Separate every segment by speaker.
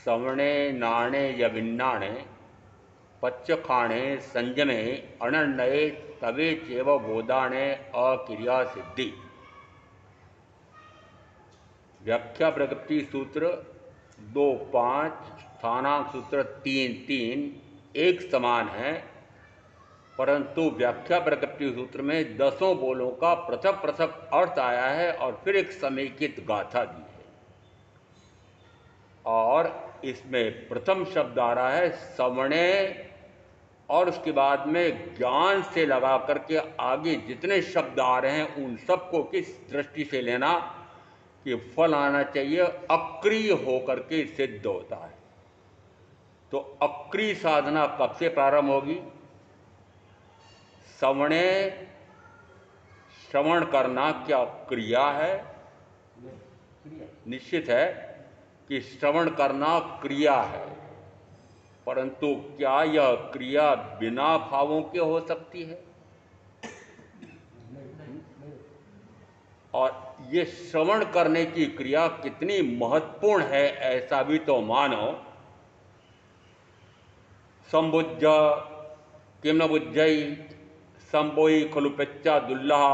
Speaker 1: सवणे नाणे यविन्नाणे पच्च खाणे संयमे अनन्नये तवे चेव बोधाणे अक्रिया सिद्धि। व्याख्या प्रकृति सूत्र 2.5 स्थानांक सूत्र 3.3 एक समान है, परंतु व्याख्या प्रकृति सूत्र में 10 बोलों का पृथक पृथक अर्थ आया है और फिर एक समेकित गाथा दी है। और इसमें प्रथम शब्द आ रहा है सवणे और उसके बाद में ज्ञान से लगा करके आगे जितने शब्द आ रहे हैं उन सबको किस दृष्टि से लेना कि फल आना चाहिए अक्रिय होकर के सिद्ध होता है। तो अक्रिय साधना कब से प्रारंभ होगी? सवणे श्रवण करना क्या क्रिया है? निश्चित है। कि श्रवण करना क्रिया है, परंतु क्या यह क्रिया बिना भावों के हो सकती है? और ये श्रवण करने की क्रिया कितनी महत्वपूर्ण है, ऐसा भी तो मानो। संबुज्ज किम न बुज्जई संबोई खलु पेच्चा दुल्ला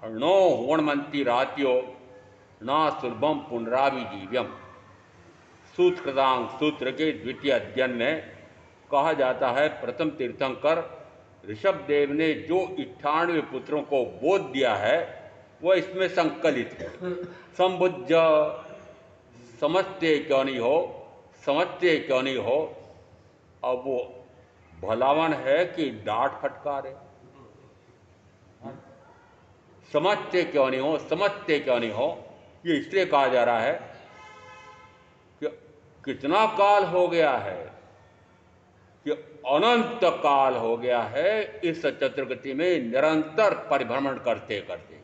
Speaker 1: नो होणमंती रात्यो ना सुलभम पुनराभिजीव्यम। सूत्रकृतांग सूत्र के द्वितीय अध्ययन में कहा जाता है, प्रथम तीर्थंकर ऋषभ देव ने जो 98 पुत्रों को बोध दिया है वह इसमें संकलित है। संबुज्ज, समझते क्यों नहीं हो, समझते क्यों नहीं हो। अब वो भलावन है कि डांट फटकारे। समझते क्यों नहीं हो, समझते क्यों नहीं हो, ये इसलिए कहा जा रहा है कि कितना काल हो गया है, कि अनंत काल हो गया है इस चतुर्गति में निरंतर परिभ्रमण करते करते।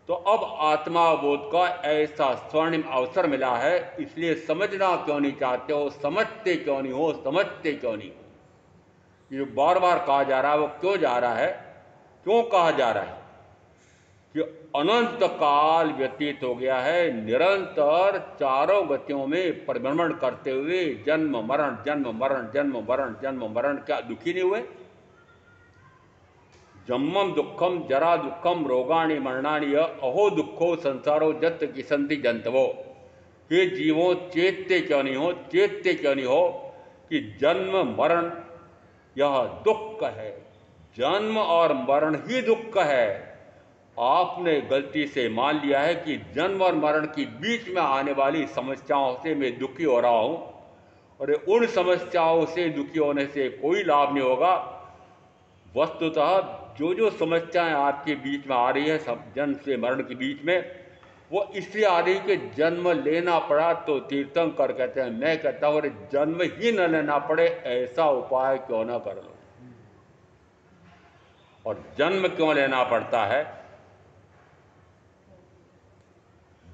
Speaker 1: तो अब आत्माबोध का ऐसा स्वर्णिम अवसर मिला है, इसलिए समझना क्यों नहीं चाहते हो, समझते क्यों नहीं हो, समझते क्यों नहीं हो। ये बार बार कहा जा रहा है, वो क्यों जा रहा है, क्यों कहा जा रहा है कि अनंत काल व्यतीत हो गया है निरंतर चारों गतियों में परिभ्रमण करते हुए, जन्म मरण जन्म मरण जन्म मरण जन्म मरण। क्या दुखी नहीं हुए? जन्मम दुखम जरा दुखम रोगाणी मरणानी अहो दुखो संसारो जत किसंति जंतवो। हे जीवों, चेतते क्यों नहीं हो, चेतते क्यों नहीं हो कि जन्म मरण यह दुख है, जन्म और मरण ही दुख है। आपने गलती से मान लिया है कि जन्म और मरण के बीच में आने वाली समस्याओं से मैं दुखी हो रहा हूं, और उन समस्याओं से दुखी होने से कोई लाभ नहीं होगा। वस्तुतः जो जो समस्याएं आपके बीच में आ रही है, सब जन्म से मरण के बीच में, वो इसलिए आ रही कि जन्म लेना पड़ा। तो तीर्थंकर कहते हैं, मैं कहता हूं अरे जन्म ही न लेना पड़े ऐसा उपाय क्यों ना कर लो। और जन्म क्यों लेना पड़ता है,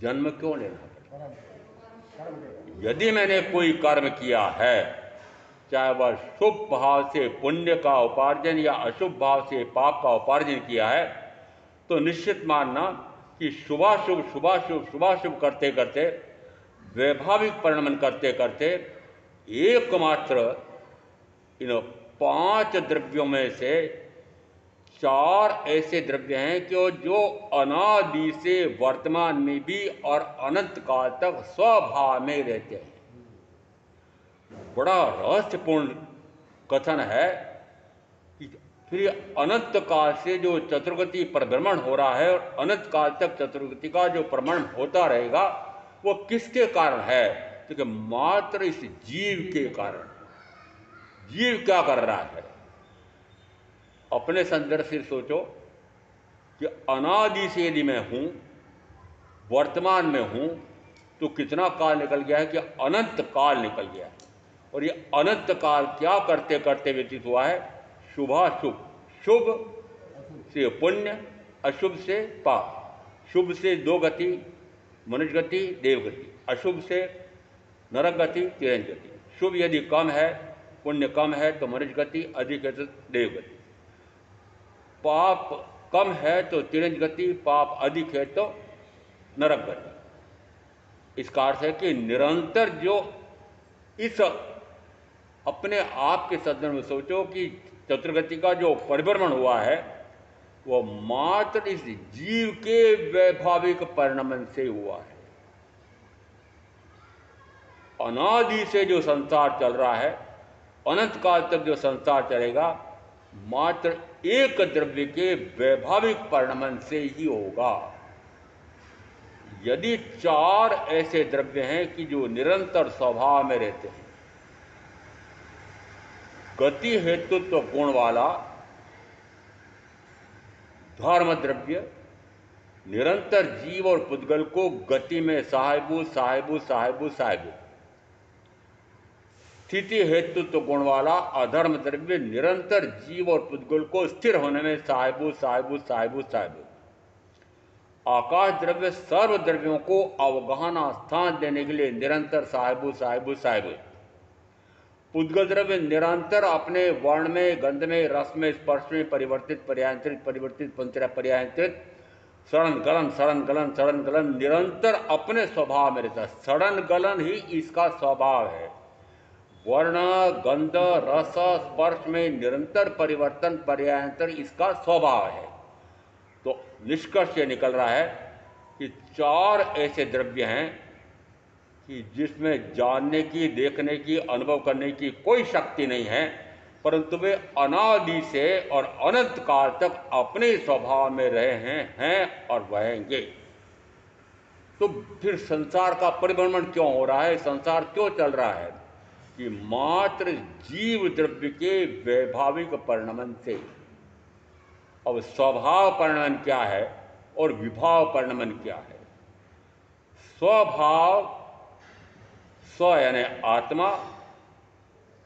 Speaker 1: जन्म क्यों लेना पड़ता है? यदि मैंने कोई कर्म किया है, चाहे वह शुभ भाव से पुण्य का उपार्जन या अशुभ भाव से पाप का उपार्जन किया है, तो निश्चित मानना कि शुभाशुभ शुभाशुभ शुभाशुभ करते करते, वैभाविक परिणमन करते करते, एकमात्र इन 5 द्रव्यों में से 4 ऐसे द्रव्य हैं कि जो अनादि से वर्तमान में भी और अनंत काल तक स्वभाव में रहते हैं। बड़ा रहस्यपूर्ण कथन है कि फिर अनंत काल से जो चतुर्गति परिभ्रमण हो रहा है और अनंत काल तक चतुर्गति का जो परिभ्रमण होता रहेगा, वो किसके कारण है? क्योंकि मात्र इस जीव के कारण। जीव क्या कर रहा है? अपने संदर्भ से सोचो कि अनादि से यदि मैं हूं, वर्तमान में हूं, तो कितना काल निकल गया है कि अनंत काल निकल गया है। और ये अनंत काल क्या करते करते व्यतीत हुआ है? शुभाशुभ, शुभ से पुण्य, अशुभ से पाप। शुभ से 2 गति, मनुष्य गति, देव गति। अशुभ से नरक गति, तिरंज गति। शुभ यदि कम है, पुण्य कम है तो मनुष्य गति, अधिक है तो देव गति। पाप कम है तो तिरंज गति, पाप अधिक है तो नरक गति। इसका अर्थ है कि निरंतर जो इस अपने आप के सदन में सोचो कि चतुर्गति का जो परिभ्रमण हुआ है, वो मात्र इस जीव के वैभाविक परिणमन से हुआ है। अनादि से जो संसार चल रहा है, अनंत काल तक जो संसार चलेगा, मात्र एक द्रव्य के वैभाविक परिणमन से ही होगा। यदि 4 ऐसे द्रव्य हैं कि जो निरंतर स्वभाव में रहते हैं, गति हेतुत्व गुण वाला धर्म द्रव्य निरंतर जीव और पुद्गल को गति में सहायभूत सहायभूत सहायभूत सहायभूत। स्थिति हेतुत्व गुण वाला अधर्म द्रव्य निरंतर जीव और पुद्गल को स्थिर होने में सहायभूत सहायभूत सहायभूत सहायभूत। आकाश द्रव्य सर्व द्रव्यों को अवगाहना स्थान देने के लिए निरंतर साहिबु साहिबु साहिबु। उद्गत द्रव्य निरंतर अपने वर्ण में, गंध में, रस में, स्पर्श में परिवर्तित, पर्यांतरित, परिवर्तित, पर्यांतरित, सड़न गलन निरंतर अपने स्वभाव में रहता है। सड़न गलन ही इसका स्वभाव है। वर्ण, गंध, रस, स्पर्श में निरंतर परिवर्तन, पर्यांतर इसका स्वभाव है। तो निष्कर्ष ये निकल रहा है कि 4 ऐसे द्रव्य हैं कि जिसमें जानने की, देखने की, अनुभव करने की कोई शक्ति नहीं है, परंतु वे अनादि से और अनंत काल तक अपने स्वभाव में रहे हैं और रहेंगे। तो फिर संसार का परिभ्रमण क्यों हो रहा है, संसार क्यों चल रहा है? कि मात्र जीव द्रव्य के वैभाविक परिणमन से। अब स्वभाव परिणमन क्या है और विभाव परिणमन क्या है? स्वभाव, स्व यानी आत्मा,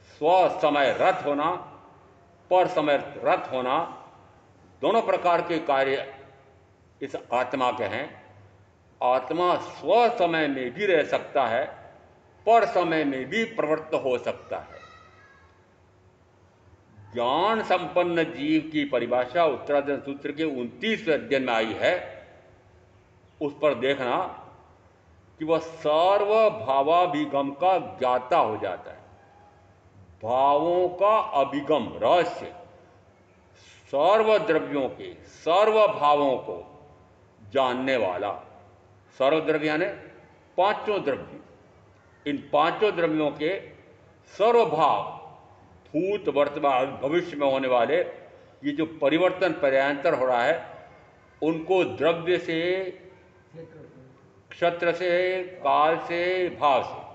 Speaker 1: स्व समय रत होना, पर समय रत होना, दोनों प्रकार के कार्य इस आत्मा के हैं। आत्मा स्व समय में भी रह सकता है, पर समय में भी प्रवृत्त हो सकता है। ज्ञान संपन्न जीव की परिभाषा उत्तराधर्म सूत्र के 29वें अध्ययन में आई है। उस पर देखना कि वह सर्वभावाभिगम का ज्ञाता हो जाता है। भावों का अभिगम रहस्य, सर्वद्रव्यों के सर्वभावों को जानने वाला। सर्वद्रव्य यानी 5 द्रव्य, इन 5 द्रव्यों के सर्वभाव, भूत, वर्तमान, भविष्य में होने वाले ये जो परिवर्तन, पर्यांतर हो रहा है, उनको द्रव्य से, क्षत्र से, काल से, भाव से,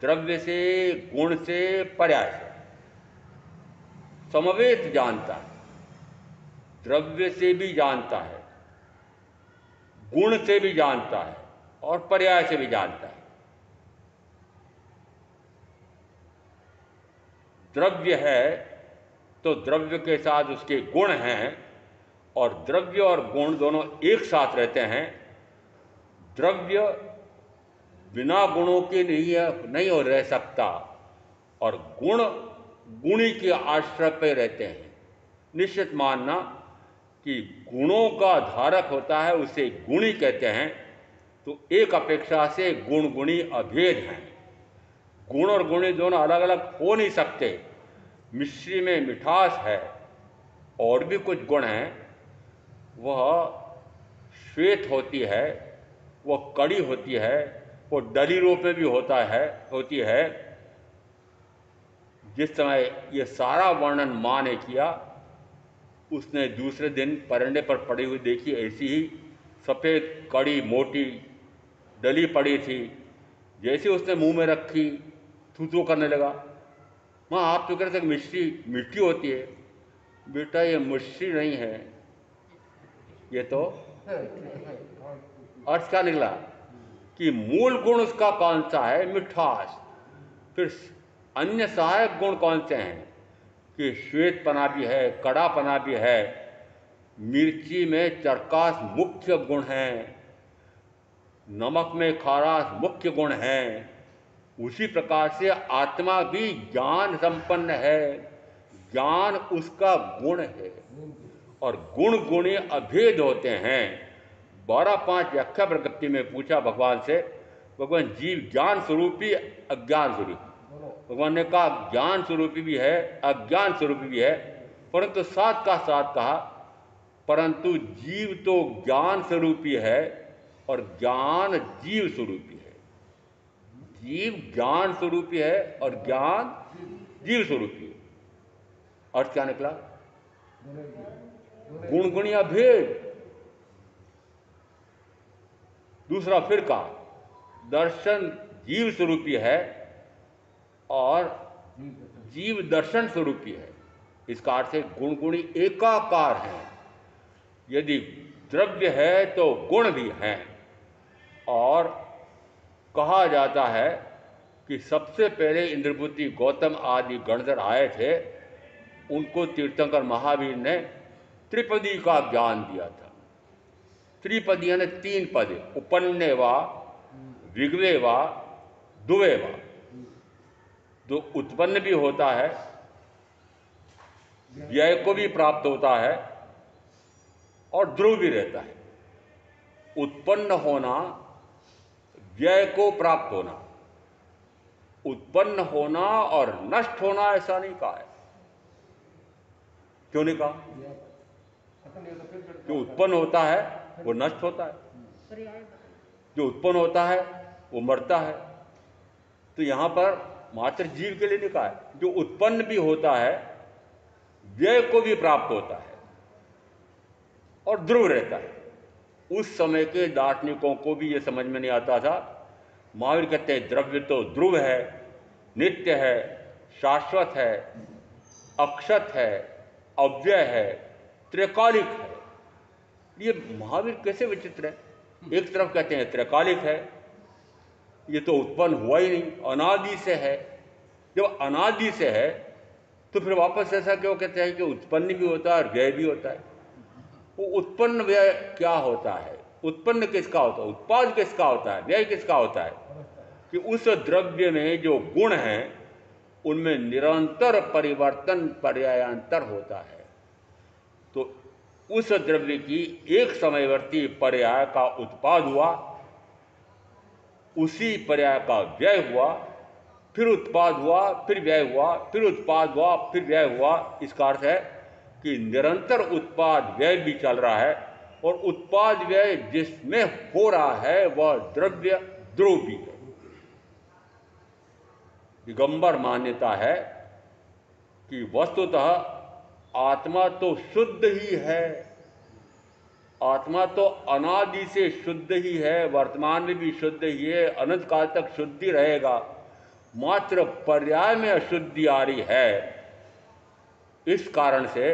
Speaker 1: द्रव्य से, गुण से, पर्याय से समवेत जानता है। द्रव्य से भी जानता है, गुण से भी जानता है और पर्याय से भी जानता है। द्रव्य है तो द्रव्य के साथ उसके गुण हैं, और द्रव्य और गुण दोनों एक साथ रहते हैं। द्रव्य बिना गुणों के नहीं हो रह सकता, और गुण गुणी के आश्रय पे रहते हैं। निश्चित मानना कि गुणों का धारक होता है, उसे गुणी कहते हैं। तो एक अपेक्षा से गुण गुणी अभेद हैं। गुण और गुणी दोनों अलग अलग हो नहीं सकते। मिश्री में मिठास है, और भी कुछ गुण हैं, वह श्वेत होती है, वह कड़ी होती है, वो डली रूप में भी होती है। जिस समय ये सारा वर्णन माँ ने किया, उसने दूसरे दिन परंडे पर पड़ी हुई देखी, ऐसी ही सफ़ेद कड़ी मोटी डली पड़ी थी। जैसे उसने मुंह में रखी, थू करने लगा। माँ, आप तो कह रहे थे मिश्री मीठी होती है। बेटा, ये मिश्री नहीं है, ये तो अर्थ क्या निकला कि मूल गुण उसका कौन सा है? मिठास। फिर अन्य सहायक गुण कौन से हैं? कि श्वेतपना भी है, कड़ापना भी है, मिर्ची में चरकास मुख्य गुण है, नमक में खारास मुख्य गुण है। उसी प्रकार से आत्मा भी ज्ञान संपन्न है, ज्ञान उसका गुण है, और गुण गुणी अभेद होते हैं। 12.5 व्याख्या प्रकृति में पूछा भगवान से, भगवान जीव ज्ञान स्वरूपी अज्ञान स्वरूपी। भगवान ने कहा ज्ञान स्वरूपी भी है, अज्ञान स्वरूपी भी है, परंतु साथ का साथ कहा परंतु जीव तो ज्ञान स्वरूपी है और ज्ञान जीव स्वरूपी है। जीव ज्ञान स्वरूपी है और ज्ञान जीव स्वरूपी है। अर्थ क्या निकला? गुण गुणिया भेद। दूसरा फिरका दर्शन जीव स्वरूपी है और जीव दर्शन स्वरूपी है। इसका अर्थ है गुण गुणी एकाकार है। यदि द्रव्य है तो गुण भी हैं। और कहा जाता है कि सबसे पहले इंद्रपुत्री गौतम आदि गणधर आए थे, उनको तीर्थंकर महावीर ने त्रिपदी का ज्ञान दिया था। त्रिपदी यानी 3 पद, उपन्ने वा, विगवे वा, दुवे वा। तो उत्पन्न भी होता है, व्यय को भी प्राप्त होता है और ध्रुव भी रहता है। उत्पन्न होना, व्यय को प्राप्त होना, उत्पन्न होना और नष्ट होना ऐसा नहीं कहा है। क्यों नहीं कहा? जो उत्पन्न होता है वो नष्ट होता है, जो उत्पन्न होता है वो मरता है। तो यहां पर मात्र जीव के लिए नहीं कहा है, जो उत्पन्न भी होता है, व्यय को भी प्राप्त होता है और ध्रुव रहता है। उस समय के दार्शनिकों को भी ये समझ में नहीं आता था। महावीर कहते हैं द्रव्य तो ध्रुव है, नित्य है, शाश्वत है, अक्षत है, अव्यय है, त्रैकालिक है। ये महावीर कैसे विचित्र है। एक तरफ कहते हैं त्रैकालिक है, ये तो उत्पन्न हुआ ही नहीं, अनादि से है। जब अनादि से है तो फिर वापस ऐसा क्यों कहते हैं कि उत्पन्न भी होता है और व्यय भी होता है? वो उत्पन्न व्यय क्या होता है? उत्पन्न किसका होता है? उत्पाद किसका होता है? व्यय किसका होता है? कि उस द्रव्य में जो गुण हैं उनमें निरंतर परिवर्तन, पर्यायांतर होता है। तो उस द्रव्य की एक समयवर्ती पर्याय का उत्पाद हुआ, उसी पर्याय का व्यय हुआ, फिर उत्पाद हुआ, फिर व्यय हुआ, फिर उत्पाद हुआ, फिर व्यय हुआ। इसका अर्थ है कि निरंतर उत्पाद व्यय भी चल रहा है और उत्पाद व्यय जिसमें हो रहा है वह द्रव्य ध्रुव भी है। दिगंबर मान्यता है कि वस्तुतः आत्मा तो शुद्ध ही है, आत्मा तो अनादि से शुद्ध ही है, वर्तमान में भी शुद्ध ही है, अनंत काल तक शुद्ध ही रहेगा। मात्र पर्याय में अशुद्धि आ रही है। इस कारण से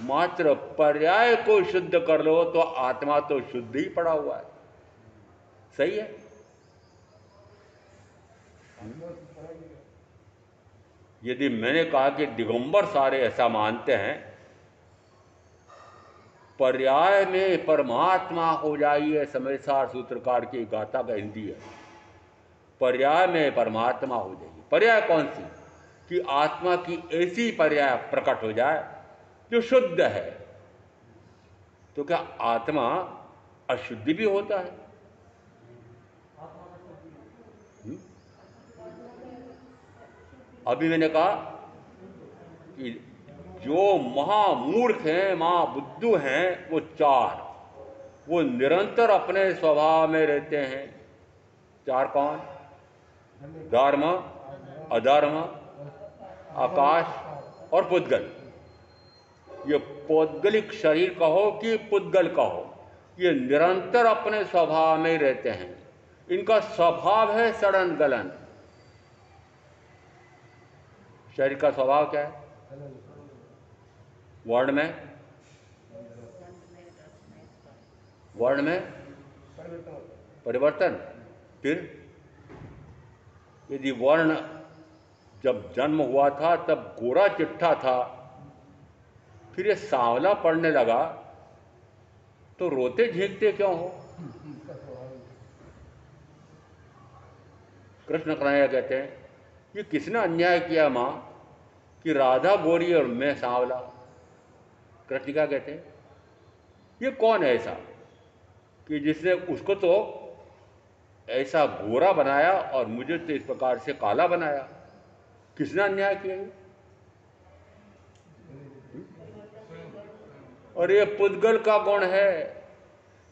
Speaker 1: मात्र पर्याय को शुद्ध कर लो तो आत्मा तो शुद्ध ही पड़ा हुआ है। सही है? यदि मैंने कहा कि दिगंबर सारे ऐसा मानते हैं, पर्याय में परमात्मा हो जाइए, समयसार सूत्रकार की गाथा का हिंदी है। पर्याय में परमात्मा हो जाइए। पर्याय कौन सी? कि आत्मा की ऐसी पर्याय प्रकट हो जाए जो शुद्ध है। तो क्या आत्मा अशुद्धि भी होता है? अभी मैंने कहा कि जो महामूर्ख हैं, महाबुद्धू हैं, वो चार, वो निरंतर अपने स्वभाव में रहते हैं। चार कौन? धर्म, अधर्म, आकाश और पुद्गल। ये पौद्गलिक शरीर कहो कि पुद्गल कहो, ये निरंतर अपने स्वभाव में रहते हैं। इनका स्वभाव है सड़न गलन। शरीर का स्वभाव क्या है? वर्ण में, वर्ण में परिवर्तन। फिर यदि वर्ण जब जन्म हुआ था तब गोरा चिट्ठा था, फिर ये सांवला पड़ने लगा, तो रोते झींकते क्यों हो? कृष्ण कन्हैया कहते हैं ये किसने अन्याय किया माँ कि राधा गोरी और मैं सांवला? कृष्ण क्या कहते हैं? ये कौन है ऐसा कि जिसने उसको तो ऐसा गोरा बनाया और मुझे तो इस प्रकार से काला बनाया? किसने अन्याय किया? और ये पुद्गल का गुण है।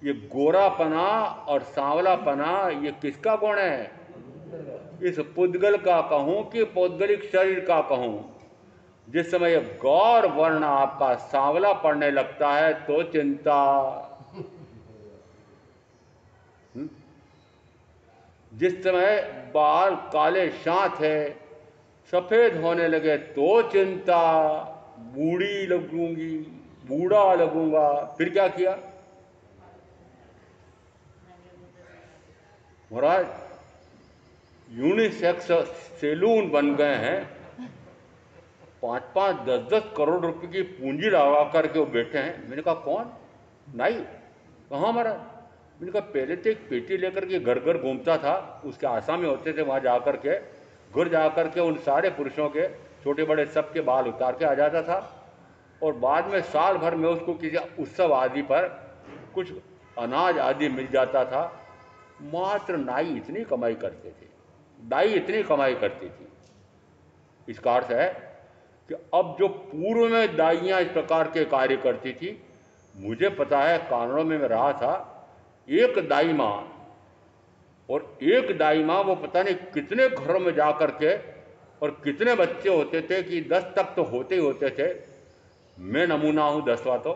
Speaker 1: ये गोरापना और सांवलापना ये किसका गुण है? इस पुद्गल का कहूं कि पौद्गलिक शरीर का कहूं। जिस समय गौर वर्ण आपका सांवला पड़ने लगता है तो चिंता, जिस समय बाल काले शांत है, सफेद होने लगे तो चिंता, बूढ़ी लगूंगी, बूढ़ा लगूंगा। फिर क्या किया महाराज? यूनिसेक्स सैलून बन गए हैं, 5-5, 10-10 करोड़ रुपए की पूंजी लगा करके वो बैठे हैं। मैंने कहा कौन? नहीं, कहाँ महाराज? मैंने कहा पहले तो एक पेटी लेकर के घर घर घूमता था, उसके आसामी होते थे, वहाँ जा कर के घर जा कर के उन सारे पुरुषों के छोटे बड़े सबके बाल उतार के आ जाता था, और बाद में साल भर में उसको किसी उत्सव आदि पर कुछ अनाज आदि मिल जाता था। मात्र नाई इतनी कमाई करते थे, दाई इतनी कमाई करती थी। इसका अर्थ है कि अब जो पूर्व में दाइयाँ इस प्रकार के कार्य करती थी, मुझे पता है कानूनों में मैं रहा था, एक दाई माँ और एक दाई माँ वो पता नहीं कितने घरों में जा कर के, और कितने बच्चे होते थे कि 10 तक तो होते ही होते थे। मैं नमूना हूँ 10वां। तो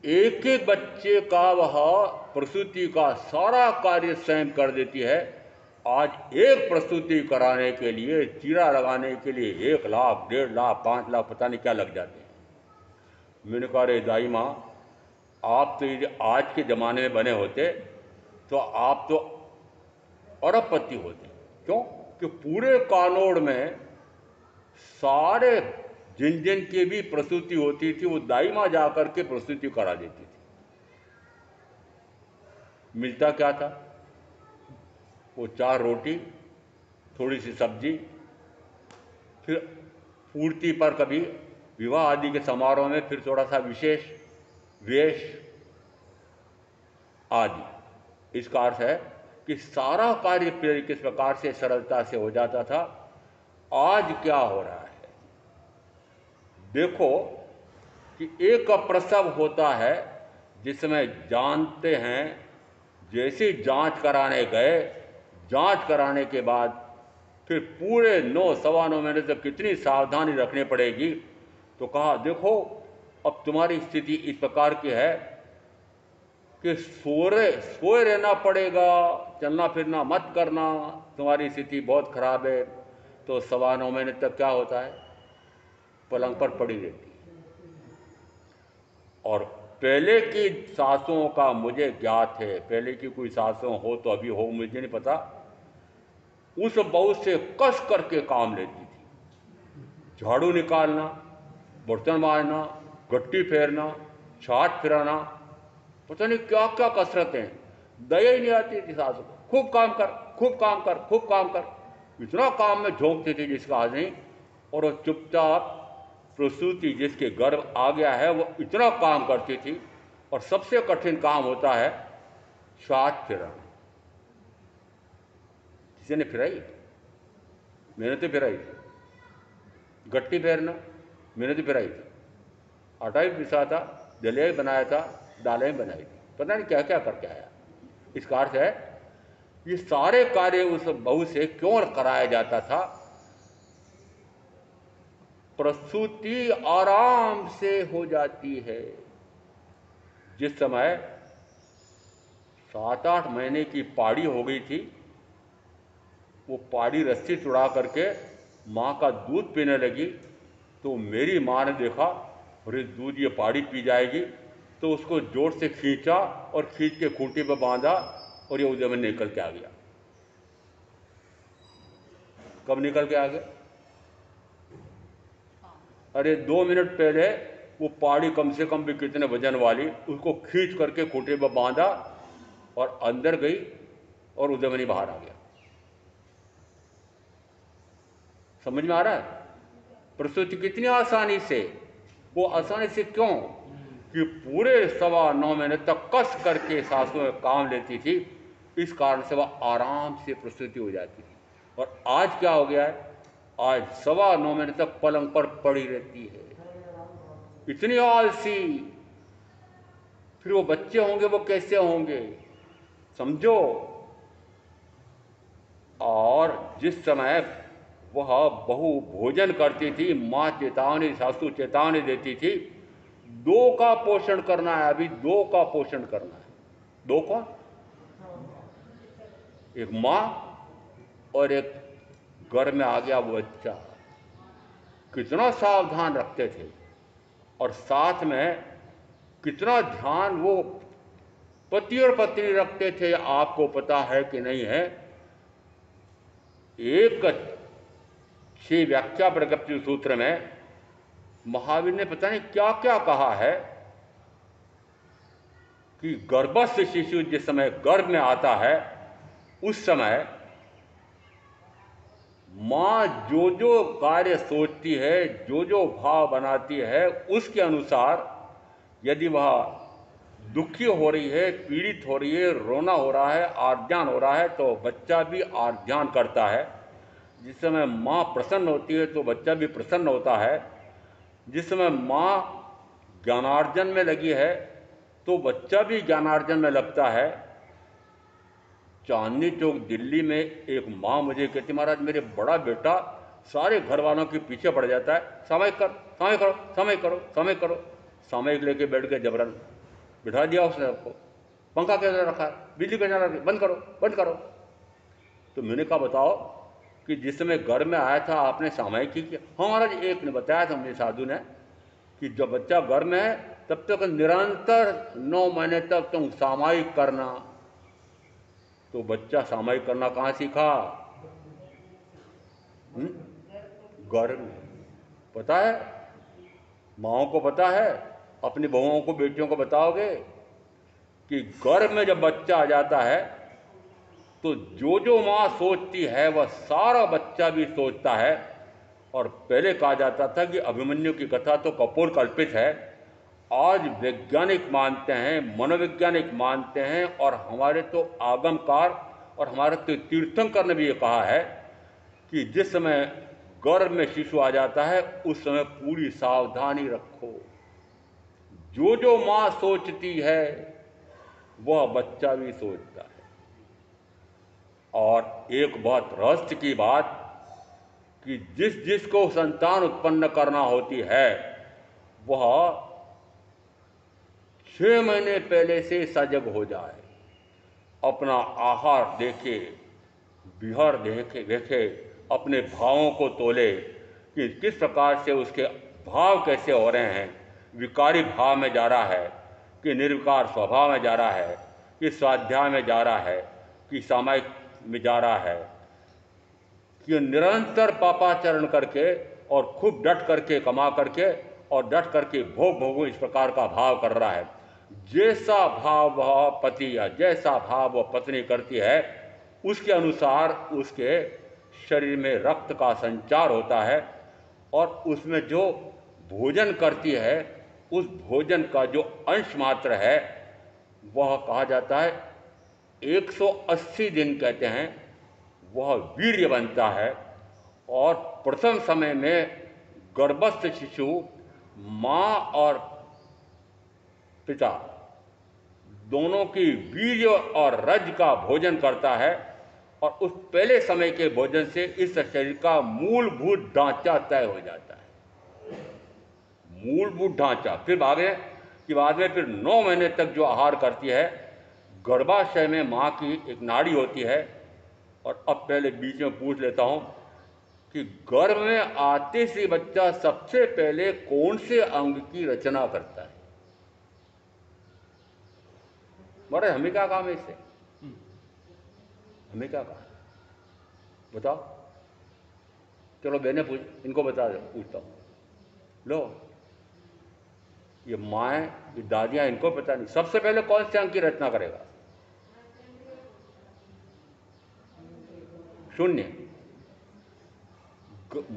Speaker 1: एक एक बच्चे का वह प्रसूति का सारा कार्य स्वयं कर देती है। आज एक प्रस्तुति कराने के लिए, चीरा लगाने के लिए 1 लाख, 1.5 लाख, 5 लाख पता नहीं क्या लग जाते हैं। मैंने कहा रे दाई माँ, आप तो यदि आज के ज़माने में बने होते तो आप तो अरबपति होते। क्यों? कि पूरे कानोड़ में सारे जिन जिन की भी प्रस्तुति होती थी वो दाई माँ जा कर के प्रस्तुति करा देती थी। मिलता क्या था? वो 4 रोटी, थोड़ी सी सब्जी, फिर पूर्ति पर कभी विवाह आदि के समारोह में फिर थोड़ा सा विशेष वेश आदि। इसका अर्थ है कि सारा कार्य किस प्रकार से सरलता से हो जाता था। आज क्या हो रहा है देखो, कि एक प्रसव होता है जिसमें जानते हैं, जैसे जांच कराने गए, जांच कराने के बाद फिर पूरे 9 सवा 9 महीने तक कितनी सावधानी रखनी पड़ेगी। तो कहा देखो अब तुम्हारी स्थिति इस प्रकार की है कि सोए रहना पड़ेगा, चलना फिरना मत करना, तुम्हारी स्थिति बहुत खराब है। तो सवा 9 महीने तक क्या होता है? पलंग पर पड़ी रहती है। और पहले की सासों का मुझे ज्ञात है, पहले की कोई सासों हो तो अभी हो मुझे नहीं पता, उस बहू से कस करके काम लेती थी। झाड़ू निकालना, बर्तन मारना, गट्टी फेरना, छाट फिराना, पता नहीं क्या क्या कसरतें। दया ही नहीं आती थी सासू को। खूब काम कर, खूब काम कर, खूब काम कर, इतना काम में झोंकती थी जिसका आज नहीं। और वो चुपचाप प्रसूति जिसके गर्भ आ गया है वो इतना काम करती थी। और सबसे कठिन काम होता है छाट फिराना। किसी ने फिराई? मैंने तो फिराई थी। गट्टी फेरना मैंने तो फिराई थी। आटा भी पिसा था, दलिया भी बनाया था, दालें भी बनाई थी, पता नहीं क्या क्या करके आया। इसका अर्थ है ये सारे कार्य उस बहू से क्यों कराया जाता था? प्रसूति आराम से हो जाती है। जिस समय 7-8 महीने की पाड़ी हो गई थी, वो पाड़ी रस्सी चुड़ा करके माँ का दूध पीने लगी, तो मेरी माँ ने देखा अरे दूध ये पाड़ी पी जाएगी, तो उसको जोर से खींचा और खींच के खूंटी पर बांधा और ये उधर में निकल के आ गया। कब निकल के आ गया? अरे 2 मिनट पहले वो पाड़ी कम से कम भी कितने वजन वाली, उसको खींच करके खूंटे पर बांधा और अंदर गई और उधर में बाहर आ गया। समझ में आ रहा है? प्रस्तुति कितनी आसानी से, वो आसानी से क्यों? कि पूरे सवा 9 महीने तक कस करके सासू में काम लेती थी, इस कारण से वह आराम से प्रस्तुति हो जाती थी। और आज क्या हो गया है? आज सवा 9 महीने तक पलंग पर पड़ी रहती है, इतनी आलसी। फिर वो बच्चे होंगे वो कैसे होंगे? समझो। और जिस समय वह बहू भोजन करती थी, माँ चेतावनी, सासू चेतावनी देती थी, 2 का पोषण करना है, अभी 2 का पोषण करना है। 2 कौन? एक माँ और एक घर में आ गया वो बच्चा। कितना सावधान रखते थे, और साथ में कितना ध्यान वो पति और पत्नी रखते थे, आपको पता है कि नहीं है? एक 6 व्याख्या प्रगति सूत्र में महावीर ने पता नहीं क्या क्या कहा है कि गर्भस्थ शिशु जिस समय गर्भ में आता है उस समय माँ जो जो कार्य सोचती है, जो जो भाव बनाती है, उसके अनुसार यदि वह दुखी हो रही है, पीड़ित हो रही है, रोना हो रहा है, आर्द्यान हो रहा है, तो बच्चा भी आर्द्यान करता है। जिस समय माँ प्रसन्न होती है तो बच्चा भी प्रसन्न होता है। जिस समय माँ ज्ञानार्जन में लगी है तो बच्चा भी ज्ञानार्जन में लगता है। चांदनी चौक दिल्ली में एक माँ मुझे कहती, महाराज मेरे बड़ा बेटा सारे घर वालों के पीछे पड़ जाता है, सामयिक कर, सामयिक करो, सामयिक करो, सामयिक करो। सामयिक लेके बैठ के जबरन बिठा दिया उसने आपको, पंखा कैसे रखा है, बिजली कैसे रखी, बंद करो, बंद करो। तो मैंने कहा बताओ कि जिस समय घर में आया था आपने सामयिक ही किया? हाँ महाराज, एक ने बताया था मुझे साधु ने कि जब बच्चा घर में है तब तक निरंतर 9 महीने तक तुम सामयिक करना। तो बच्चा सामयिक करना कहाँ सीखा? घर में। पता है, माओ को पता है, अपनी बहुओं को, बेटियों को बताओगे कि घर में जब बच्चा आ जाता है तो जो जो माँ सोचती है वह सारा बच्चा भी सोचता है। और पहले कहा जाता था कि अभिमन्यु की कथा तो कपोल कल्पित है। आज वैज्ञानिक मानते हैं, मनोवैज्ञानिक मानते हैं, और हमारे तो आगमकार और हमारे तो तीर्थंकर ने भी ये कहा है कि जिस समय गर्भ में शिशु आ जाता है उस समय पूरी सावधानी रखो। जो जो माँ सोचती है वह बच्चा भी सोचता है। और एक बहुत रहस्य की बात कि जिसको संतान उत्पन्न करना होती है वह 6 महीने पहले से सजग हो जाए, अपना आहार देखे, विहार देखे, अपने भावों को तोले कि किस प्रकार से उसके भाव कैसे हो रहे हैं, विकारी भाव में जा रहा है कि निर्विकार स्वभाव में जा रहा है, कि स्वाध्याय में जा रहा है, कि सामायिक में जा रहा है, कि निरंतर पापाचरण करके और खूब डट करके कमा करके और डट करके भोग इस प्रकार का भाव कर रहा है। जैसा भाव वह पति या जैसा भाव वह पत्नी करती है उसके अनुसार उसके शरीर में रक्त का संचार होता है। और उसमें जो भोजन करती है उस भोजन का जो अंश मात्र है वह कहा जाता है 180 दिन कहते हैं वह वीर्य बनता है। और प्रथम समय में गर्भस्थ शिशु माँ और पिता दोनों की वीर्य और रज का भोजन करता है। और उस पहले समय के भोजन से इस शरीर का मूलभूत ढांचा तय हो जाता है। मूलभूत ढांचा फिर आगे कि बाद में फिर 9 महीने तक जो आहार करती है, गर्भाशय में माँ की एक नाड़ी होती है। और अब पहले बीच में पूछ लेता हूँ कि गर्भ में आते से बच्चा सबसे पहले कौन से अंग की रचना करता है? मरे हमें क्या काम है इससे? हमें क्या काम? बताओ। चलो बहने पूछ, इनको बता दो, पूछता हूँ। लो, ये माएँ, ये दादियाँ, इनको पता नहीं सबसे पहले कौन से अंग की रचना करेगा? शून्य।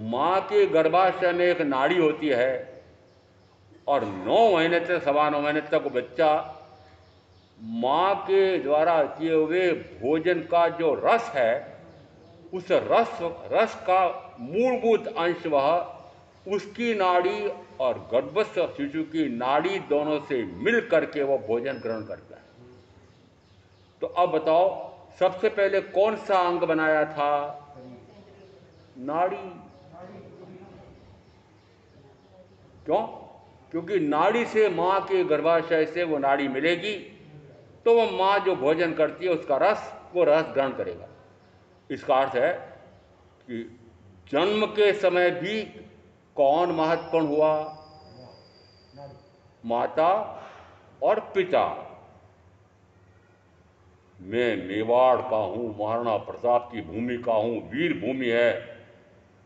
Speaker 1: माँ के गर्भाशय में एक नाड़ी होती है और 9 महीने तक, 9.25 महीने तक बच्चा माँ के द्वारा किए हुए भोजन का जो रस है उस रस का मूलभूत अंश वह उसकी नाड़ी और गर्भस्थ शिशु की नाड़ी दोनों से मिल करके वो भोजन ग्रहण करता है। तो अब बताओ सबसे पहले कौन सा अंग बनाया था? नाड़ी। क्यों? क्योंकि नाड़ी से माँ के गर्भाशय से वो नाड़ी मिलेगी तो वो माँ जो भोजन करती है उसका रस, वो रस ग्रहण करेगा। इसका अर्थ है कि जन्म के समय भी कौन महत्वपूर्ण हुआ? माता और पिता। मैं मेवाड़ का हूँ, महाराणा प्रताप की भूमि का हूँ, वीर भूमि है।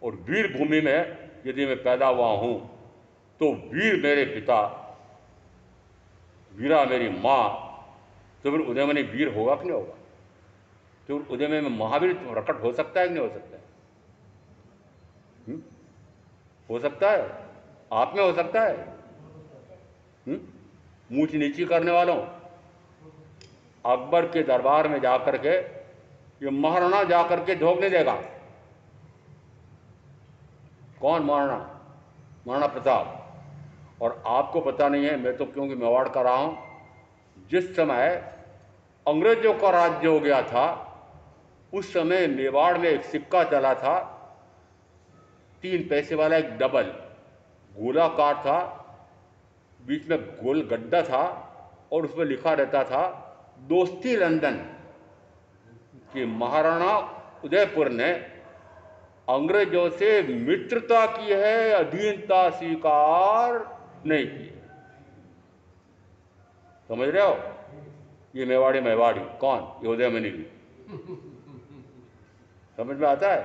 Speaker 1: और वीर भूमि में यदि मैं पैदा हुआ हूँ तो वीर मेरे पिता, वीरा मेरी माँ, तो फिर उदय में वीर होगा कि नहीं होगा? तो उदय में महावीर प्रकट हो सकता है कि नहीं हो सकता है? हो सकता है, आप में हो सकता है। ऊंच नीची करने वालों, अकबर के दरबार में जाकर के ये महाराणा जाकर के झोंक नहीं देगा। कौन? महाराणा, महाराणा प्रताप। और आपको पता नहीं है, मैं तो क्योंकि मेवाड़ का रहा हूं, जिस समय अंग्रेजों का राज्य हो गया था उस समय मेवाड़ में एक सिक्का चला था, 3 पैसे वाला, एक डबल गोलाकार था, बीच में गोल गड्ढा था और उसमें लिखा रहता था दोस्ती लंदन, कि महाराणा उदयपुर ने अंग्रेजों से मित्रता की है, अधीनता स्वीकार नहीं की। समझ रहे हो? ये मेवाड़ी मेवाड़ी कौन? ये उदयमणि। समझ में आता है?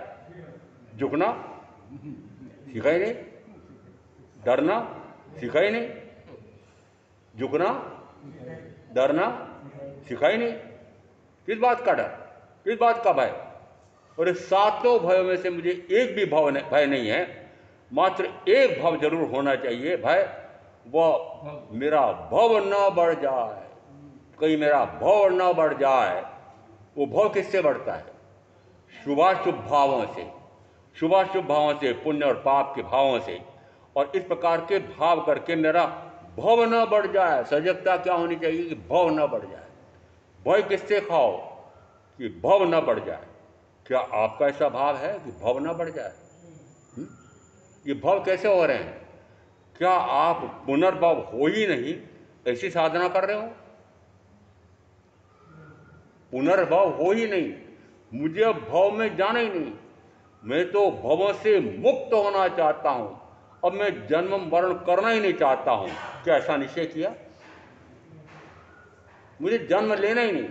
Speaker 1: झुकना सीखा ही नहीं, डरना सीखा ही नहीं, झुकना डरना सीखा ही नहीं। किस बात का डर, किस बात का भय? और इस 7 भयों में से मुझे एक भी भय नहीं है, मात्र एक भव जरूर होना चाहिए, भय वह मेरा भव न बढ़ जाए। कहीं मेरा भव न बढ़ जाए। वो भव किससे बढ़ता है? शुभाशुभ भावों से, शुभाशुभ भावों से, पुण्य और पाप के भावों से। और इस प्रकार के भाव करके मेरा भव न बढ़ जाए। सजगता क्या होनी चाहिए? कि भव न बढ़ जाए। भय किससे खाओ? कि भव न बढ़ जाए। क्या आपका ऐसा भाव है कि भव न बढ़ जाए? ये भव कैसे हो रहे हैं? क्या आप पुनर्भव हो ही नहीं ऐसी साधना कर रहे हो? पुनर्भव हो ही नहीं, मुझे अब भव में जाना ही नहीं, मैं तो भवों से मुक्त होना चाहता हूं, अब मैं जन्म मरण करना ही नहीं चाहता हूं। क्या ऐसा निश्चय किया? मुझे जन्म लेना ही नहीं।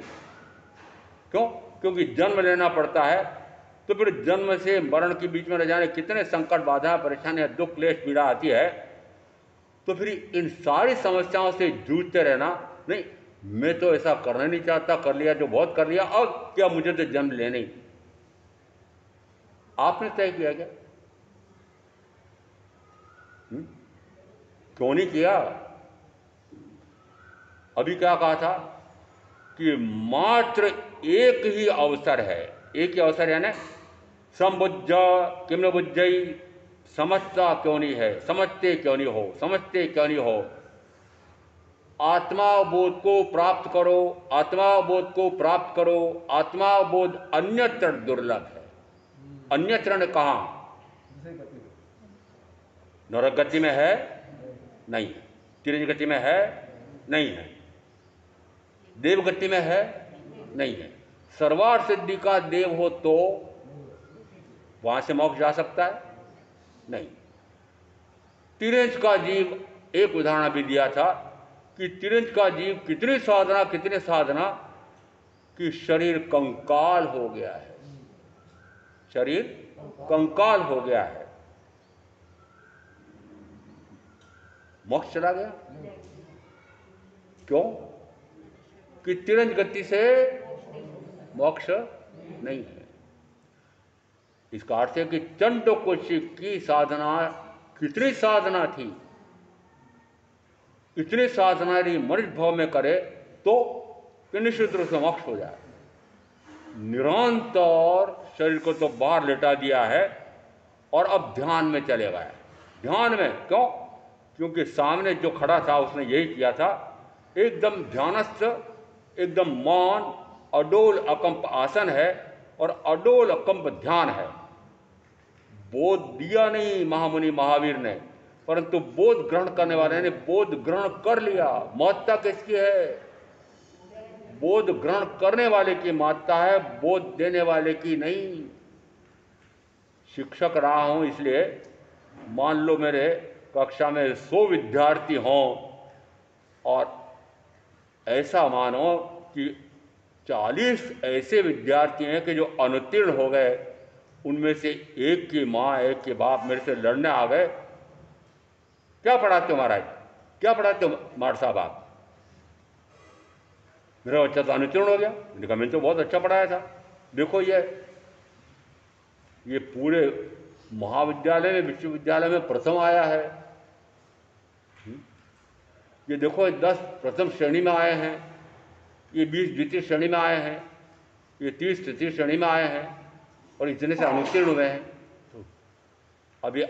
Speaker 1: क्यों? क्योंकि जन्म लेना पड़ता है तो फिर जन्म से मरण के बीच में रह जाने कितने संकट, बाधा, परेशानियां, दुख, क्लेश, पीड़ा आती है। तो फिर इन सारी समस्याओं से जूझते रहना नहीं, मैं तो ऐसा करना नहीं चाहता, कर लिया जो बहुत कर लिया, अब क्या मुझे तो जन्म लेना ही। आपने तय किया क्या? क्यों नहीं किया? अभी क्या कहा था कि मात्र एक ही अवसर है, एक ही अवसर है ना, समबुज्ज किम न बुज्जई, समझता क्यों नहीं है, समझते क्यों नहीं हो, समझते क्यों नहीं हो। आत्मा बोध को प्राप्त करो, आत्मा बोध को प्राप्त करो। आत्मा बोध अन्यत्र दुर्लभ है। अन्यत्र ने कहा? नरक गति में है? नहीं है। तिरंज गति में है? नहीं है। देव गति में है? नहीं है। सर्वार्थ सिद्धि का देव हो तो वहां से मोक्ष जा सकता है? नहीं। तिरंज का जीव, एक उदाहरण भी दिया था कि तिरंज का जीव कितनी साधना कि शरीर कंकाल हो गया है, शरीर कंकाल हो गया है, मोक्ष चला गया। क्यों? कि तिरंज गति से मोक्ष नहीं है। इसका अर्थ है कि चंडकोशी की साधना कितनी साधना थी, इतनी साधना यदि मनुष्य भाव में करे तो निश्चित रूप से मोक्ष हो जाए। निरंतर शरीर को तो बाहर लेटा दिया है और अब ध्यान में चले गए। ध्यान में क्यों? क्योंकि सामने जो खड़ा था उसने यही किया था, एकदम ध्यानस्थ, एकदम मौन, अडोल अकंप आसन है और अडोल अकंप ध्यान है। बोध दिया नहीं महामुनि महावीर ने, परंतु बोध ग्रहण करने वाले ने बोध ग्रहण कर लिया। महत्ता किसकी है? बोध ग्रहण करने वाले की महत्ता है, बोध देने वाले की नहीं। शिक्षक रहा हूं, इसलिए मान लो मेरे कक्षा में 100 विद्यार्थी हों और ऐसा मानो कि 40 ऐसे विद्यार्थी हैं कि जो अनुत्तीर्ण हो गए, उनमें से एक की माँ, एक के बाप मेरे से लड़ने आ गए, क्या पढ़ाते हो महाराज, क्या पढ़ाते हो मार साहब आप? मेरा बच्चा तो अनुत्तीर्ण हो गया। मैंने कहा मैंने तो बहुत अच्छा पढ़ाया था, देखो ये पूरे महाविद्यालय में, विश्वविद्यालय में प्रथम आया है। ये देखो 10 प्रथम श्रेणी में आए हैं, ये 20 द्वितीय श्रेणी में आए हैं, ये 30 तृतीय श्रेणी में आए हैं, और इतने से अनुत्तीर्ण हुए हैं। तो अब ये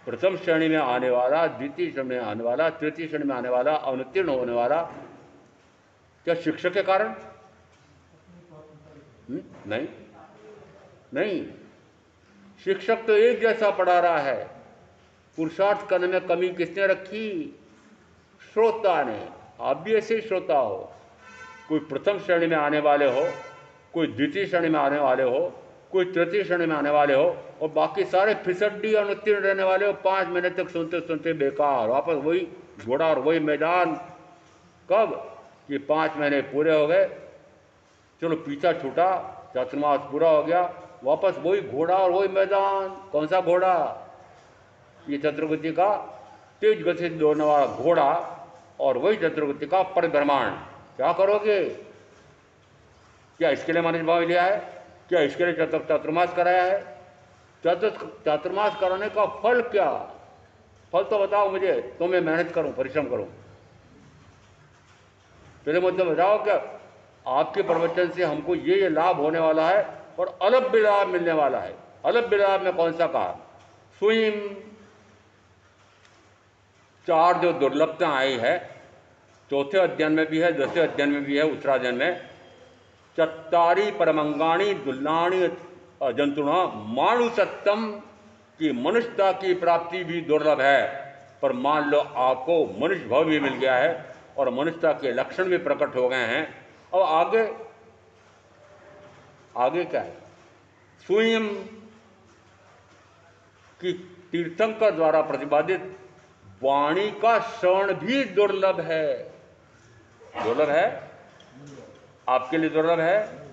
Speaker 1: प्रथम श्रेणी में आने वाला, द्वितीय श्रेणी में आने वाला, तृतीय श्रेणी में आने वाला, अनुत्तीर्ण होने वाला, क्या शिक्षक के कारण? नहीं नहीं, शिक्षक तो एक जैसा पढ़ा रहा है। पुरुषार्थ करने में कमी किसने रखी? श्रोता ने। आप भी ऐसे ही श्रोता हो, कोई प्रथम श्रेणी में आने वाले हो, कोई द्वितीय श्रेणी में आने वाले हो, कोई तृतीय श्रेणी में आने वाले हो, और बाकी सारे फिसड्डी अनुत्तीर्ण रहने वाले हो। 5 महीने तक सुनते सुनते बेकार, वापस वही घोड़ा और वही मैदान। कब? ये 5 महीने पूरे हो गए, चलो पीछा छूटा, चातुर्मास पूरा हो गया, वापस वही घोड़ा और वही मैदान। कौन सा घोड़ा? ये चतुर्गति का तेज गति से दौड़ने वाला घोड़ा, और वही चतुर्गति का परिभ्रमण। क्या करोगे? क्या इसके लिए मानस भाव लिया है? क्या इसके लिए चातुर्मास कराया है? चातुर्मास कराने का फल क्या? फल तो बताओ मुझे, तो मैं मेहनत करूं, परिश्रम करूं। पहले मुझे बताओ क्या आपके प्रवचन से हमको ये लाभ होने वाला है, और अलग लाभ मिलने वाला है। अलग लाभ में कौन सा कहा? स्वयं 4 जो दुर्लभता आई है, चौथे अध्ययन में भी है, 10वें अध्ययन में भी है, उत्तराध्ययन में। चत्तारी परमंगाणी दुर्लाणी जंतुना मानुषत्तम, की मनुष्यता की प्राप्ति भी दुर्लभ है। पर मान लो आपको मनुष्य भाव भी मिल गया है, और मनुष्यता के लक्षण भी प्रकट हो गए हैं। और आगे क्या है? स्वयं की तीर्थंकर द्वारा प्रतिपादित वाणी का श्रवण भी दुर्लभ है। दुर्लभ है, आपके लिए दुर्लभ है।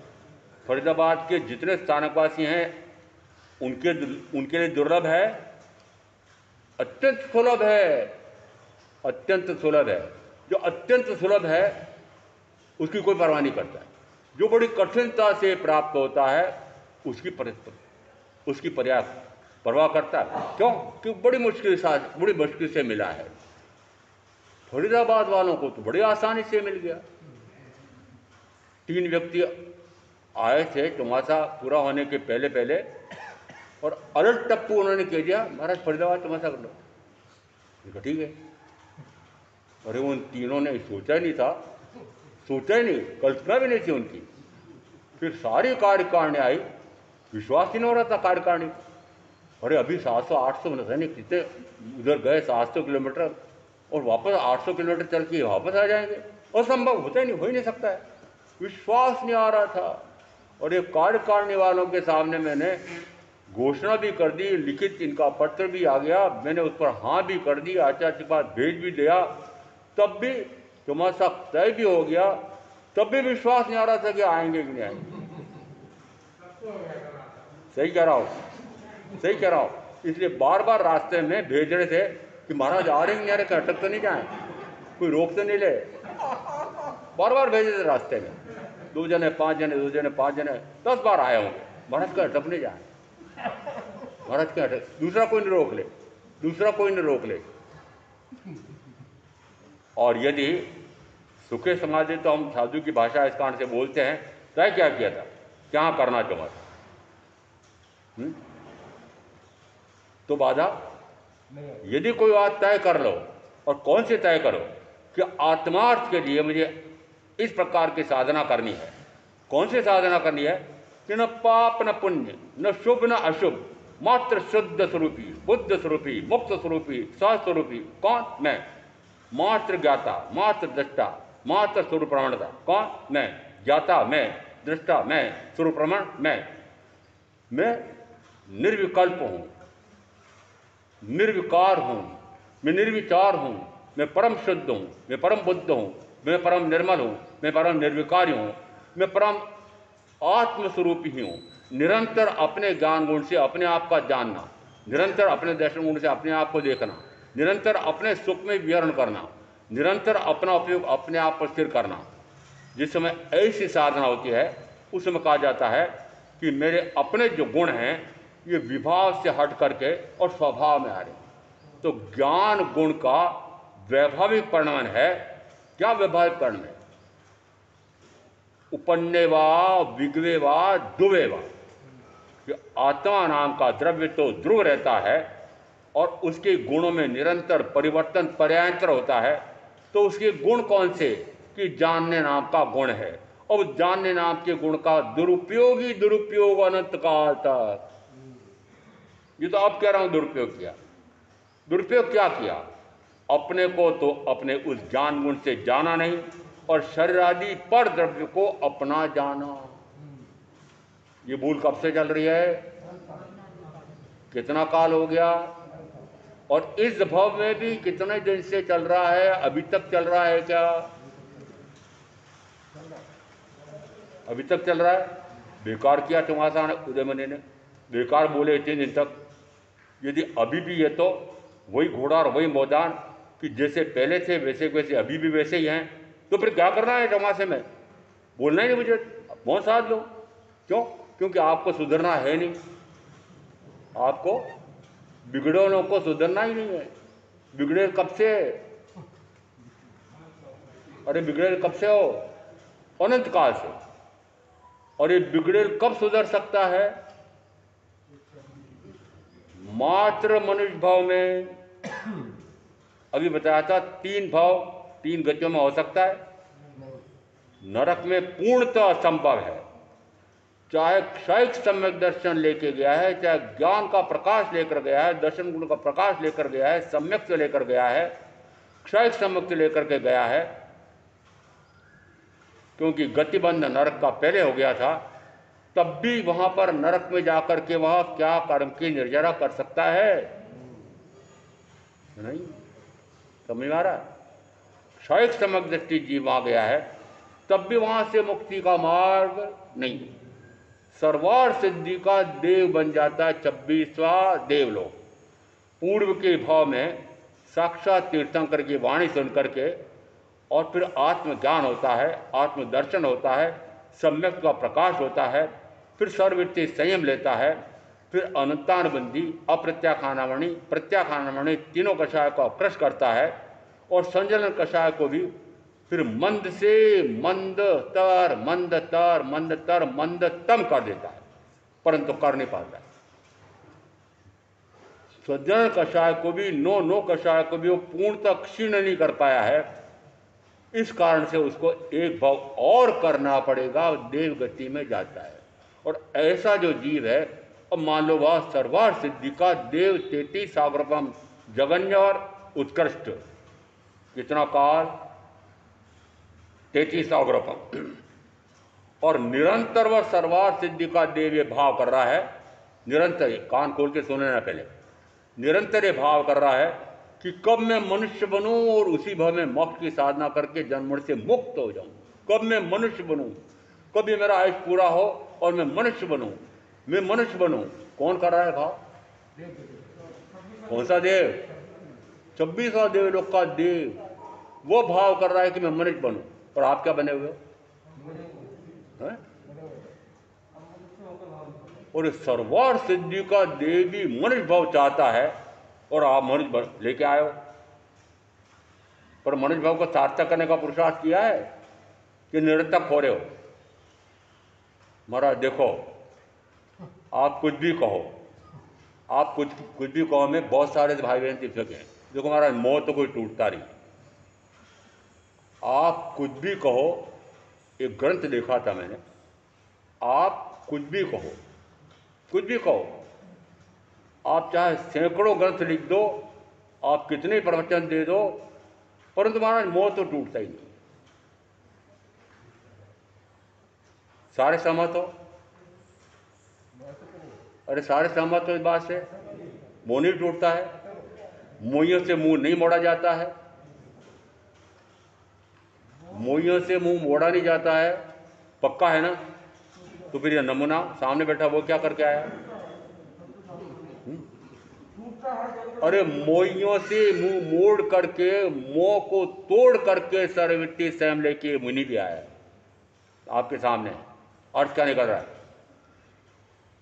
Speaker 1: फरीदाबाद के जितने स्थानकवासी हैं उनके लिए दुर्लभ है, अत्यंत सुलभ है। अत्यंत सुलभ है। जो अत्यंत सुलभ है उसकी कोई परवाह नहीं करता है। जो बड़ी कठिनता से प्राप्त होता है उसकी पर्याप्त परवाह करता है। क्यों? क्योंकि बड़ी मुश्किल से मिला है। फरीदाबाद वालों को तो बड़ी आसानी से मिल गया। 3 व्यक्ति आए थे चौमासा पूरा होने के पहले, और अलट टप्पू उन्होंने कह दिया, महाराज फरीदाबाद चौमासा कर लो। ठीक है। अरे उन तीनों ने सोचा ही नहीं था, कल्पना भी नहीं थी उनकी। फिर सारी कार्यकारिणी आई, विश्वास ही नहीं हो रहा था कार्यकारिणी। अरे अभी 700-800 सैनिक कितने उधर गए, 700 किलोमीटर, और वापस 800 किलोमीटर चल के वापस आ जाएंगे। असंभव, होता ही नहीं, हो ही नहीं सकता है। विश्वास नहीं आ रहा था। और ये कार्यकारिणी वालों के सामने मैंने घोषणा भी कर दी, लिखित इनका पत्र भी आ गया, मैंने उस पर हाँ भी कर दी, आचार्य के पास भेज भी दिया। तब भी चौमासा तय भी हो गया, तब भी विश्वास नहीं आ रहा था कि आएंगे कि नहीं आएंगे। सही कह रहा हूँ। इसलिए बार बार रास्ते में भेज रहे थे कि महाराज आ रहे नहीं आ रहे, कहीं अटक तो नहीं जाए, कोई रोक तो नहीं ले। बार बार भेजे थे रास्ते में, 2 जने 5 जने, 2 जने 5 जने, 10 बार आए होंगे। महाराज कहीं अटक नहीं जाए, महाराज कहीं अटक, दूसरा कोई नहीं रोक ले। और यदि सुखे समाधि, तो हम साधु की भाषा इस कारण से बोलते हैं, तय क्या किया था, क्या करना चाहता था। तो बाधा, यदि कोई बात तय कर लो, और कौन से तय करो कि आत्मार्थ के लिए मुझे इस प्रकार की साधना करनी है। कौन सी साधना करनी है? कि न पाप न पुण्य, न शुभ न अशुभ, मात्र शुद्ध स्वरूपी, बुद्ध स्वरूपी, मुक्त स्वरूपी, सहस्वरूपी। कौन? मैं। मात्र ज्ञाता, मात्र दृष्टा, मात्र स्वरूप प्रमाणता। कौन? मैं। ज्ञाता मैं, दृष्टा मैं, स्वरूप प्रमाण मैं निर्विकल्प हूँ, निर्विकार हूँ, मैं निर्विचार हूँ, मैं परम शुद्ध हूँ, मैं परम बुद्ध हूँ, मैं परम निर्मल हूँ, मैं परम निर्विकारी हूँ, मैं परम आत्मस्वरूप ही हूँ। निरंतर अपने ज्ञान गुण से अपने आप का जानना, निरंतर अपने दर्शन गुण से अपने आप को देखना, निरंतर अपने सुख में विहरण करना, निरंतर अपना उपयोग अपने आप पर स्थिर करना, जिस समय ऐसी साधना होती है उस समय कहा जाता है कि मेरे अपने जो गुण हैं ये विभाव से हट करके और स्वभाव में आ रहे हैं। तो ज्ञान गुण का वैभाविक परिणमन है। क्या वैभाविक परिणमन है? उपन्ने वा विगवे वा दुवे वा। कि आत्मा नाम का द्रव्य तो ध्रुव रहता है और उसके गुणों में निरंतर परिवर्तन पर्यांतर होता है। तो उसके गुण कौन से? कि जानने नाम का गुण है, और जानने नाम के गुण का दुरुपयोग ही दुरुपयोग अनंत काल तक। ये तो अब कह रहा हूं दुरुपयोग किया। दुरुपयोग क्या किया? अपने को तो अपने उस ज्ञान गुण से जाना नहीं और शरीर आदि पर द्रव्य को अपना जाना। ये भूल कब से चल रही है? कितना काल हो गया? और इस भव में भी कितने दिन से चल रहा है? अभी तक चल रहा है क्या? अभी तक चल रहा है। बेकार किया चौहासा ने, उदयमणि ने बेकार बोले इतने दिन तक। यदि अभी भी है तो वही घोड़ा और वही मैदान कि जैसे पहले थे वैसे वैसे अभी भी वैसे ही हैं। तो फिर क्या करना है चौहासे में? बोलना ही नहीं मुझे, बहुत साथ लो। क्यों? क्योंकि आपको सुधरना है नहीं। आपको बिगड़ों को सुधरना ही नहीं है। बिगड़े कब से? अरे बिगड़े कब से हो? अनंत काल से। और ये बिगड़े कब सुधर सकता है? मात्र मनुष्य भाव में। अभी बताया था 3 भाव 3 गतियों में हो सकता है। नरक में पूर्णतः असंभव है। चाहे क्षयिक सम्यक दर्शन लेके गया है, चाहे ज्ञान का प्रकाश लेकर गया है, दर्शन गुण का प्रकाश लेकर गया है, सम्यक से लेकर गया है, क्षयिक सम्यक से लेकर के गया है। क्योंकि गतिबंध नरक का पहले हो गया था, तब भी वहां पर नरक में जाकर के वह क्या कर्म की निर्जरा कर सकता है? नहीं। समझ में आ रहा है? क्षयिक सम्यक दृष्टि जीव वहां गया है, तब भी वहां से मुक्ति का मार्ग नहीं। सर्वार्थ सिद्धि का देव बन जाता है 26वां देवलोक। पूर्व के भाव में साक्षात तीर्थंकर की वाणी सुन करके और फिर आत्मज्ञान होता है, आत्मदर्शन होता है, सम्यक का प्रकाश होता है, फिर सर्ववृत्ति संयम लेता है, फिर अनंतानुबंधी अप्रत्याखानामणि प्रत्याखानामणि तीनों कषाय को क्रश करता है और संजलन कषाय को भी फिर मंद से मंदतर मंदतर मंदतर मंदतम कर देता है, परंतु कर नहीं पाता है। संजलन कषाय को भी नो कषाय को भी वो पूर्णतः क्षीण नहीं कर पाया है। इस कारण से उसको एक भाव और करना पड़ेगा, देव गति में जाता है। और ऐसा जो जीव है, अब मान लो वह सर्वार्थ सिद्धि का देव 33 अग्रपम जगन्य और उत्कृष्ट। कितना काल? 33 अग्रपम। और निरंतर वह सर्वार्थ सिद्धि का देव ये भाव कर रहा है। निरंतर, कान खोल के सुने ना पहले, निरंतर ये भाव कर रहा है कि कब मैं मनुष्य बनूं और उसी भाव में मोक्ष की साधना करके जन्म से मुक्त हो जाऊं। कब मैं मनुष्य बनूं, कब ये मेरा आयुष पूरा हो और मैं मनुष्य बनूं, मैं मनुष्य बनूं। कौन कर रहा है भाव? कौन सा देव? 26वां देवलोक का देव वो भाव कर रहा है कि मैं मनुष्य बनूं। और आप क्या बने हुए हो? और सर्वार्थ सिद्धि का देव भी मनुष्य भाव चाहता है और आप मनुष्य लेके आए हो। पर मनुष्य भाव को सार्थक करने का पुरुषार्थ किया है कि निरर्थक हो रहे हो? महाराज देखो, आप कुछ भी कहो, आप कुछ भी कहो, में बहुत सारे भाई बहन तीर्थक हैं। देखो महाराज, मोह तो कोई टूटता नहीं। आप कुछ भी कहो, एक ग्रंथ देखा था मैंने, आप कुछ भी कहो, कुछ भी कहो, आप चाहे सैकड़ों ग्रंथ लिख दो, आप कितने प्रवचन दे दो, परंतु महाराज मोह तो टूटता ही नहीं। सारे सहमत हो? अरे सारे सहमत हो इस बात से? मोह नहीं टूटता है, मोहियों से मुंह नहीं मोड़ा जाता है, मोहियों से मुंह मोड़ा नहीं जाता है, पक्का है ना? तो फिर ये नमूना सामने बैठा वो क्या करके आया? अरे मोहियों से मुंह मोड़ करके, मोह को तोड़ करके सर्ववृत्ति संयम लेके मुनि भी आया। आपके सामने अर्थ क्या निकल रहा है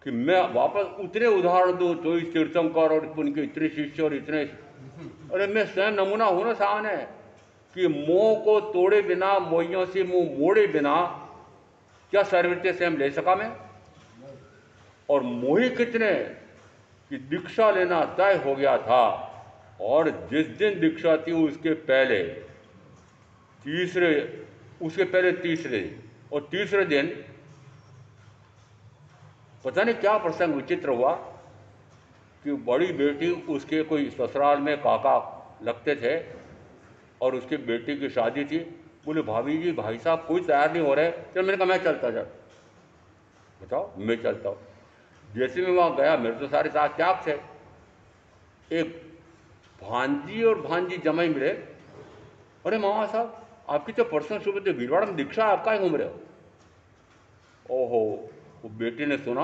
Speaker 1: कि मैं वापस उतने उदाहरण दूं तो इस तीर्थंकर और उनके इतने शिष्य और इतने, अरे मैं स्वयं नमूना हूं ना सामने कि मोह को तोड़े बिना, मोहियों से मुंह मोड़े बिना क्या सर्वृत्य स्वयं ले सका मैं। और मोही कितने कि दीक्षा लेना तय हो गया था, और जिस दिन दीक्षा थी उसके पहले तीसरे और तीसरे दिन पता नहीं क्या प्रसंग विचित्र हुआ कि बड़ी बेटी उसके कोई ससुराल में काका लगते थे और उसकी बेटी की शादी थी। बोले भाभी जी भाई साहब कोई तैयार नहीं हो रहे। चल मैंने कहा मैं चलता, जब बताओ मैं चलता हूँ। जैसे मैं वहाँ गया मेरे तो सारे साथ त्याग थे। एक भांजी और भांजी जमाई मिले। अरे मामा साहब आपकी तो परसों सुबह तो भीलवाड़ा में दीक्षा, आपका ही घूम रहे हो। ओहो, वो बेटी ने सुना,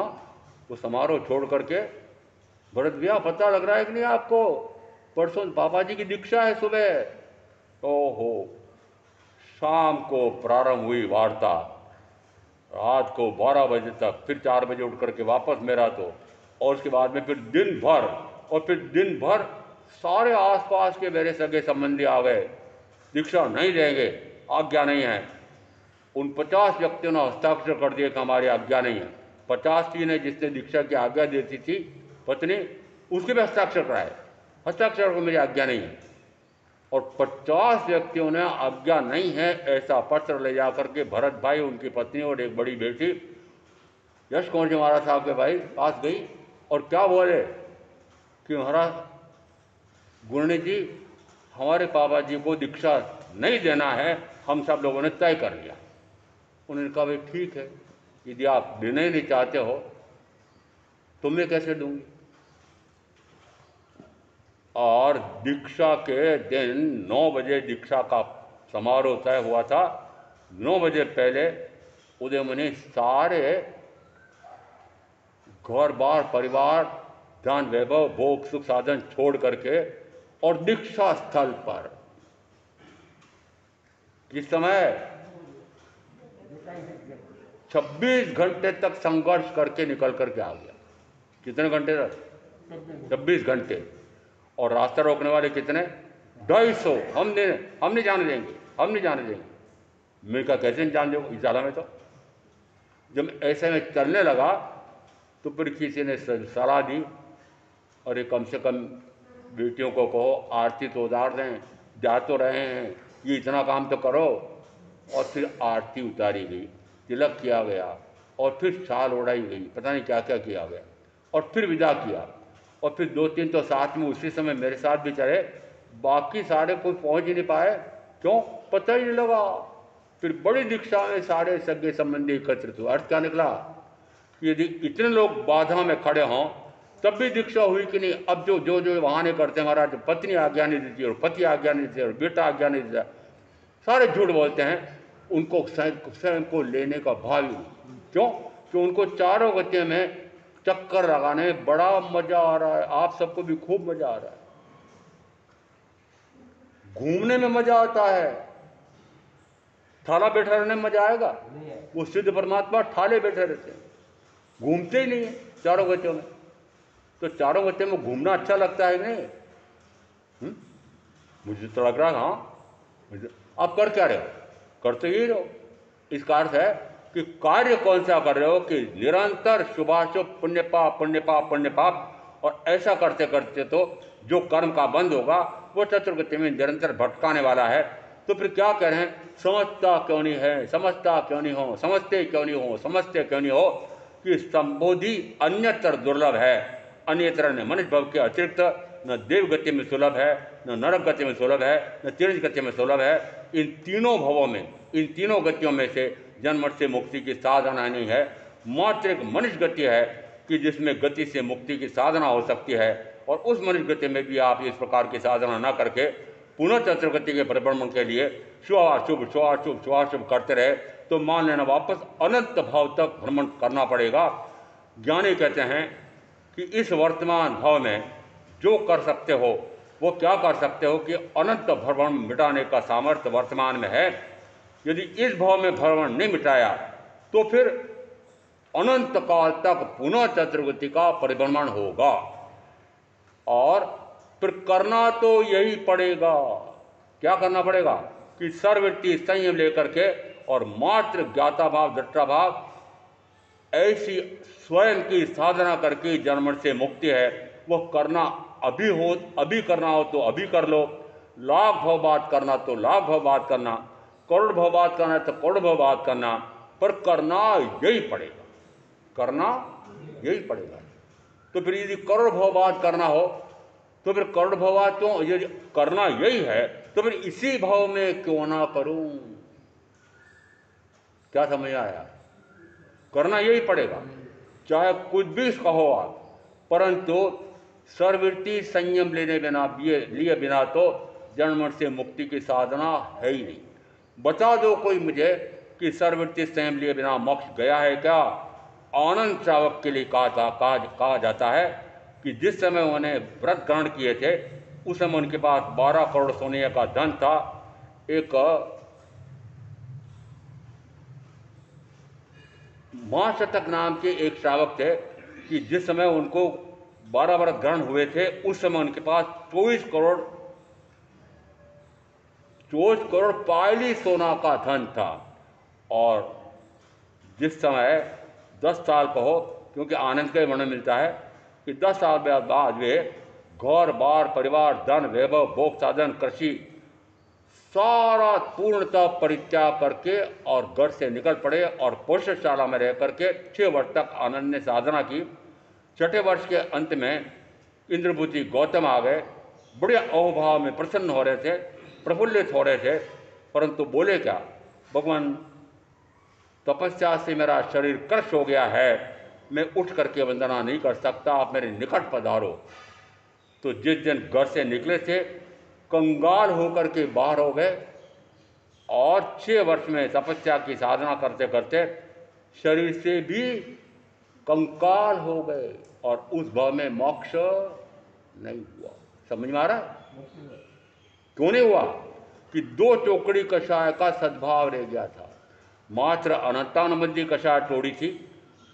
Speaker 1: वो समारोह छोड़ करके, भरत भैया पता लग रहा है कि नहीं आपको, परसों पापा जी की दीक्षा है सुबह। ओहो, शाम को प्रारंभ हुई वार्ता, रात को 12 बजे तक, फिर 4 बजे उठ करके वापस मेरा तो, और उसके बाद में फिर दिन भर, और फिर दिन भर सारे आसपास के मेरे सगे संबंधी आ गए, दीक्षा नहीं देंगे, आज्ञा नहीं है। उन 50 व्यक्तियों ने हस्ताक्षर कर दिए कि हमारी आज्ञा नहीं है। 50 ने जिसने दीक्षा की आज्ञा देती थी पत्नी, उसके भी हस्ताक्षर कराए, हस्ताक्षर को मेरी आज्ञा नहीं है। और 50 व्यक्तियों ने आज्ञा नहीं है ऐसा पत्र ले जाकर के भरत भाई, उनकी पत्नी और एक बड़ी बेटी यश कुंवर जी महाराज साहब के भाई पास गई, और क्या बोले कि महाराज गुरनी जी हमारे पापा जी को दीक्षा नहीं देना है, हम सब लोगों ने तय कर लिया। उन्होंने कहा भाई ठीक है, यदि आप देना ही नहीं चाहते हो तो मैं कैसे दूंगी। और दीक्षा के दिन 9 बजे दीक्षा का समारोह तय हुआ था। 9 बजे पहले उदयमुनि सारे घर बार परिवार ध्यान वैभव भोग सुख साधन छोड़ करके और दीक्षा स्थल पर किस समय 26 घंटे तक संघर्ष करके निकल करके आ गया। कितने घंटे तक? 26 घंटे। और रास्ता रोकने वाले कितने? 250। हम नहीं जाने देंगे, हम नहीं जाने देंगे। मैं कहा कैसे नहीं जाने देंगे इस जाला में। तो जब ऐसे में चलने लगा तो फिर किसी ने सलाह दी, अरे कम से कम बेटियों को कहो आरती तो उतार दें, जा तो रहे हैं, ये इतना काम तो करो। और फिर आरती उतारी गई, तिलक किया गया, और फिर शाल ओढ़ाई गई, पता नहीं क्या क्या किया गया, और फिर विदा किया। और फिर 2-3 तो साथ में उसी समय मेरे साथ भी चले, बाकी सारे कोई पहुंच ही नहीं पाए। क्यों? पता ही नहीं लगा। फिर बड़ी दीक्षा में सारे सगे संबंधी एकत्रित हुए। अर्थ क्या निकला कि यदि इतने लोग बाधा में खड़े हों तब भी दीक्षा हुई कि नहीं। अब जो बहाने करते हैं, हमारा पत्नी आज्ञा नहीं देती और पति आज्ञा नहीं देते और बेटा आज्ञा नहीं देता, सारे झूठ बोलते हैं। उनको स्वयं को लेने का भाव ही नहीं। क्यों? कि उनको चारों गतियों में चक्कर लगाने में बड़ा मजा आ रहा है। आप सबको भी खूब मजा आ रहा है, घूमने में मजा आता है। ठाला बैठा रहने में मजा आएगा? वो सिद्ध परमात्मा ठाले बैठे रहते हैं, घूमते ही नहीं है चारों गतियों में। तो चारों गतियों में घूमना अच्छा लगता है नहीं? मुझे तो लग रहा हाँ आप कर क्या रहे हो? करते ही रहो। इसका अर्थ है कि कार्य कौन सा कर रहे हो कि निरंतर शुभाशुभ पुण्य पाप पुण्य पाप पुण्य पाप, और ऐसा करते करते तो जो कर्म का बंध होगा वो चतुर्गति में निरंतर भटकाने वाला है। तो फिर क्या कह रहे हैं? समझता क्यों नहीं है, समझता क्यों नहीं हो, समझते क्यों नहीं हो, समझते क्यों नहीं हो कि संबोधि अन्यत्र दुर्लभ है, अन्यत्र न मनुष्य भव के अतिरिक्त न देव गति में सुलभ है, न नरक गति में सुलभ है, न तिरंज गति में सुलभ है। इन तीनों भवों में, इन तीनों गतियों में से जन्म से मुक्ति की साधना नहीं है। मात्र एक मनुष्य गति है कि जिसमें गति से मुक्ति की साधना हो सकती है। और उस मनुष्य गति में भी आप इस प्रकार की साधना न करके पुनः चतुर्गति के परिभ्रमण के लिए शुभाशुभ शुभाशुभ शुभाशुभ करते रहे तो मान लेना वापस अनंत भाव तक भ्रमण करना पड़ेगा। ज्ञानी कहते हैं कि इस वर्तमान भाव में जो कर सकते हो वो क्या कर सकते हो कि अनंत भ्रमण मिटाने का सामर्थ्य वर्तमान में है। यदि इस भाव में भ्रमण नहीं मिटाया तो फिर अनंत काल तक पुनः चतुर्गति का परिभ्रमण होगा। और फिर करना तो यही पड़ेगा। क्या करना पड़ेगा कि सर्ववृत्ति संयम लेकर के और मात्र ज्ञाता भाव दृष्टा भाव ऐसी स्वयं की साधना करके जन्म से मुक्ति है वह करना अभी करना हो तो अभी कर लो, लाख भाव बात करना तो लाख भाव बात करना, करोड़ भाव बात करना तो करोड़ भाव बात करना, पर करना यही पड़ेगा, करना यही पड़ेगा। तो फिर यदि करोड़ भाव बात करना हो तो फिर करोड़ भाव बात क्यों, यदि करना यही है तो फिर इसी भाव में क्यों ना करूं। क्या समझ आया? करना यही पड़ेगा, चाहे कुछ भी कहो आप, परंतु सर्ववृत्ति संयम लिए बिना तो जन्म से मुक्ति की साधना है ही नहीं। बता दो कोई मुझे कि सर्ववृत्ति संयम लिए बिना मोक्ष गया है क्या? आनंद श्रावक के लिए कहा जाता है कि जिस समय उन्होंने व्रत ग्रहण किए थे उस समय उनके पास 12 करोड़ सोने का धन था। एक महाशतक नाम के एक श्रावक थे कि जिस समय उनको 12 वर्ष ग्रहण हुए थे उस समय उनके पास 24 करोड़ पायली सोना का धन था। और जिस समय 10 साल का हो, क्योंकि आनंद का वर्णन मिलता है कि 10 साल बाद वे घर बार परिवार धन वैभव भोग साधन कृषि सारा पूर्णतः परित्याग करके और घर से निकल पड़े और पौषशाला में रह करके 6 वर्ष तक आनंद ने साधना की। 6ठे वर्ष के अंत में इंद्रभूति गौतम आ गए, बड़े अहोभाव में प्रसन्न हो रहे थे, प्रफुल्लित हो रहे थे, परंतु बोले क्या, भगवान तपस्या से मेरा शरीर क्रश हो गया है, मैं उठ करके वंदना नहीं कर सकता, आप मेरे निकट पधारो। तो जिस दिन घर से निकले थे कंगाल होकर के बाहर हो गए और 6 वर्ष में तपस्या की साधना करते करते शरीर से भी कंकाल हो गए और उस भाव में मोक्ष नहीं हुआ। समझ में आ रहा है? क्यों नहीं हुआ? कि 2 चौकड़ी कषाय का सद्भाव रह गया था। मात्र अनंतानुबंधी कषाय तोड़ी थी,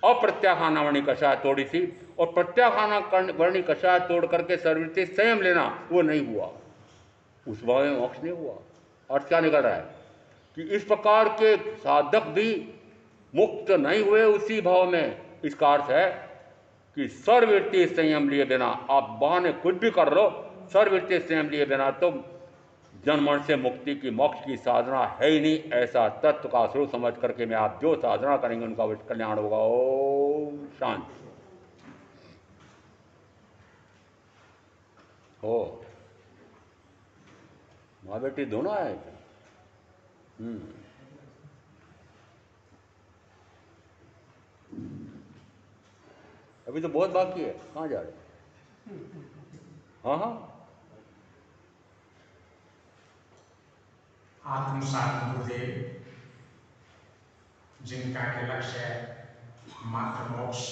Speaker 1: अप्रत्याखानावर्णी कषाय तोड़ी थी, और प्रत्याखानावर्णी कषाय तोड़ करके सर्ववृत्ति संयम लेना वो नहीं हुआ, उस भाव में मोक्ष नहीं हुआ। अर्थ क्या निकल रहा है कि इस प्रकार के साधक भी मुक्त नहीं हुए उसी भाव में। इसका अर्थ है कि सर्ववृत्ति संयम लिए बिना आप बहाने कुछ भी कर लो, सर्ववृत्ति संयम लिए बिना तो जन्म से मुक्ति की मोक्ष की साधना है ही नहीं। ऐसा तत्व का स्वरूप समझ करके मैं आप जो साधना करेंगे उनका कल्याण होगा। ओम शांति। हो माँ बेटी दोनों आए थे। अभी तो बहुत बाकी है, कहाँ जा रहे? हाँ हाँ,
Speaker 2: आत्म साधन गुरुदेव, जिनका के लक्ष्य है मात्र मोक्ष,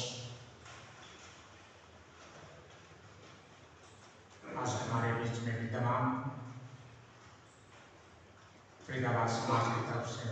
Speaker 2: आज हमारे बीच में विद्यमान फरीदाबाद समाज की तरफ से